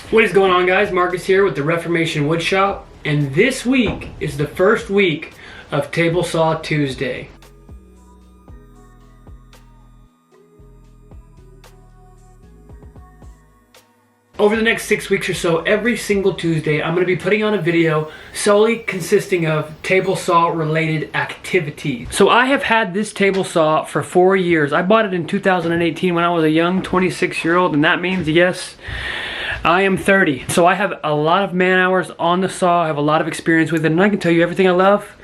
What is going on, guys? Marcus here with the Reformation Woodshop, and this week is the first week of Tablesaw Tuesday. Over the next 6 weeks or so, every single Tuesday, I'm going to be putting on a video solely consisting of table saw related activities. So I have had this table saw for 4 years. I bought it in 2018 when I was a young 26-year-old, and that means, yes, I am 30. So I have a lot of man hours on the saw. I have a lot of experience with it, and I can tell you everything I love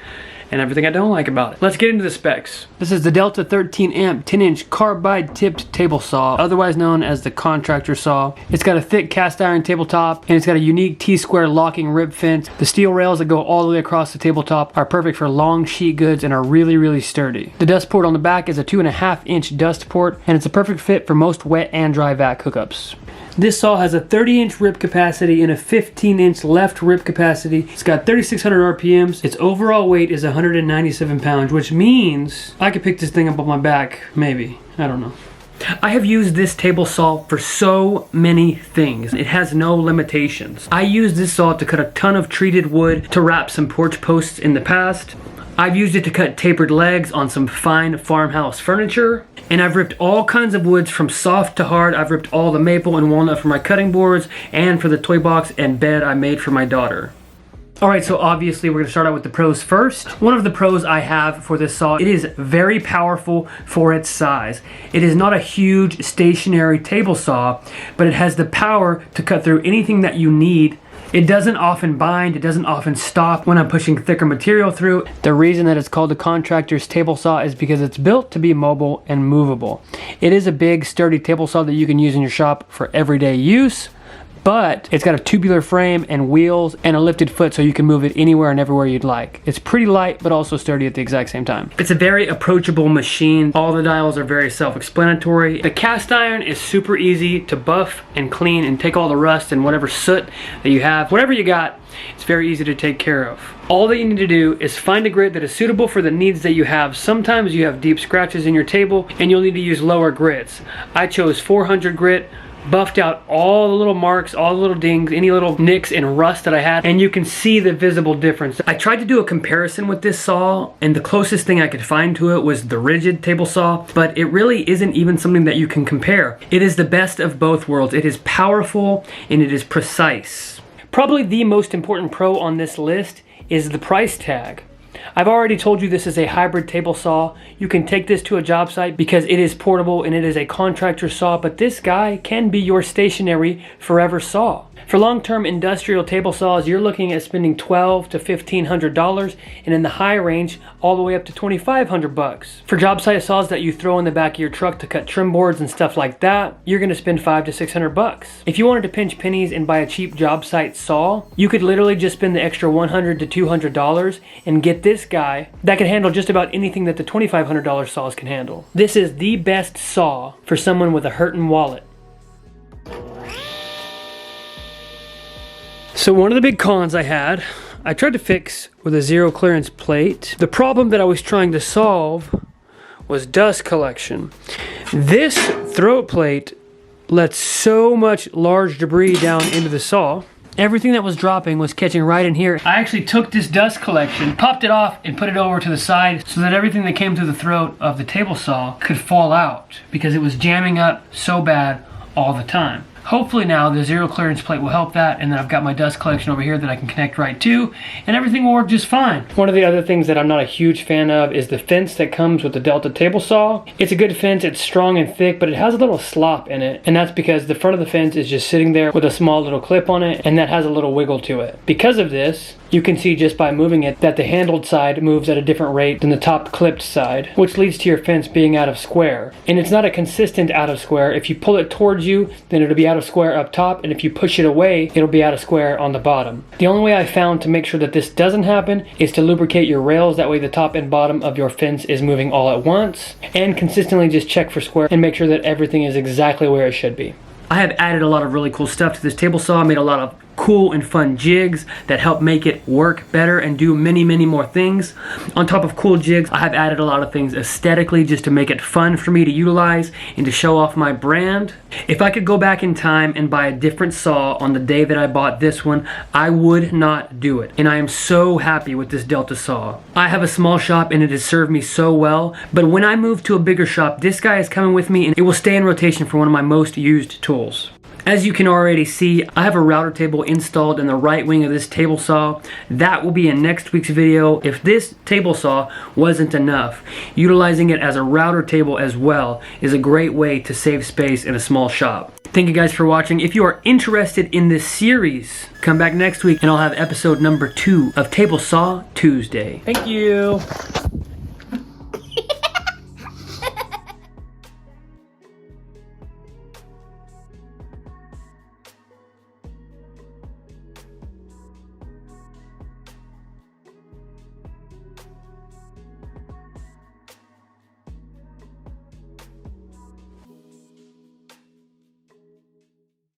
and everything I don't like about it. Let's get into the specs. This is the Delta 13 amp 10-inch carbide tipped table saw, otherwise known as the contractor saw. It's got a thick cast iron tabletop, and it's got a unique T-square locking rib fence. The steel rails that go all the way across the tabletop are perfect for long sheet goods and are really sturdy. The dust port on the back is a 2.5-inch dust port, and it's a perfect fit for most wet and dry vac hookups. This saw has a 30-inch rip capacity and a 15-inch left rip capacity. It's got 3,600 RPMs. Its overall weight is 197 pounds, which means I could pick this thing up on my back, maybe. I don't know. I have used this table saw for so many things. It has no limitations. I used this saw to cut a ton of treated wood to wrap some porch posts in the past. I've used it to cut tapered legs on some fine farmhouse furniture. And I've ripped all kinds of woods from soft to hard. I've ripped all the maple and walnut for my cutting boards and for the toy box and bed I made for my daughter. Alright, so obviously we're going to start out with the pros first. One of the pros I have for this saw, it is very powerful for its size. It is not a huge stationary table saw, but it has the power to cut through anything that you need. It doesn't often bind, it doesn't often stop when I'm pushing thicker material through. The reason that it's called the contractor's table saw is because it's built to be mobile and movable. It is a big, sturdy table saw that you can use in your shop for everyday use, but it's got a tubular frame and wheels and a lifted foot so you can move it anywhere and everywhere you'd like. It's pretty light, but also sturdy at the exact same time. It's a very approachable machine. All the dials are very self-explanatory. The cast iron is super easy to buff and clean and take all the rust and whatever soot that you have. Whatever you got, it's very easy to take care of. All that you need to do is find a grit that is suitable for the needs that you have. Sometimes you have deep scratches in your table and you'll need to use lower grits. I chose 400 grit, buffed out all the little marks, all the little dings, any little nicks and rust that I had, and you can see the visible difference. I tried to do a comparison with this saw, and the closest thing I could find to it was the rigid table saw, but it really isn't even something that you can compare. It is the best of both worlds. It is powerful and it is precise. Probably the most important pro on this list is the price tag. I've already told you this is a hybrid table saw. You can take this to a job site because it is portable and it is a contractor saw, but this guy can be your stationary forever saw. For long-term industrial table saws, you're looking at spending $1,200 to $1,500, and in the high range, all the way up to $2,500. For job site saws that you throw in the back of your truck to cut trim boards and stuff like that, you're gonna spend $500 to $600. If you wanted to pinch pennies and buy a cheap job site saw, you could literally just spend the extra $100 to $200 and get this guy that can handle just about anything that the $2,500 saws can handle. This is the best saw for someone with a hurtin' wallet. So one of the big cons I tried to fix with a zero clearance plate. The problem that I was trying to solve was dust collection. This throat plate lets so much large debris down into the saw. Everything that was dropping was catching right in here. I actually took this dust collection, popped it off, and put it over to the side so that everything that came through the throat of the table saw could fall out because it was jamming up so bad all the time. Hopefully now the zero clearance plate will help that, and then I've got my dust collection over here that I can connect right to, and everything will work just fine. One of the other things that I'm not a huge fan of is the fence that comes with the Delta table saw. It's a good fence, it's strong and thick, but it has a little slop in it, and that's because the front of the fence is just sitting there with a small little clip on it, and that has a little wiggle to it. Because of this, you can see just by moving it that the handled side moves at a different rate than the top clipped side, which leads to your fence being out of square. And it's not a consistent out of square. If you pull it towards you, then it'll be out of square up top, and if you push it away, it'll be out of square on the bottom. The only way I found to make sure that this doesn't happen is to lubricate your rails. That way the top and bottom of your fence is moving all at once, and consistently just check for square and make sure that everything is exactly where it should be. I have added a lot of really cool stuff to this table saw. I made a lot of cool and fun jigs that help make it work better and do many more things. On top of cool jigs, I have added a lot of things aesthetically just to make it fun for me to utilize and to show off my brand. If I could go back in time and buy a different saw on the day that I bought this one, I would not do it. And I am so happy with this Delta saw. I have a small shop and it has served me so well, but when I move to a bigger shop, this guy is coming with me and it will stay in rotation for one of my most used tools. As you can already see, I have a router table installed in the right wing of this table saw. That will be in next week's video. If this table saw wasn't enough, utilizing it as a router table as well is a great way to save space in a small shop. Thank you guys for watching. If you are interested in this series, come back next week and I'll have episode number 2 of Table Saw Tuesday. Thank you.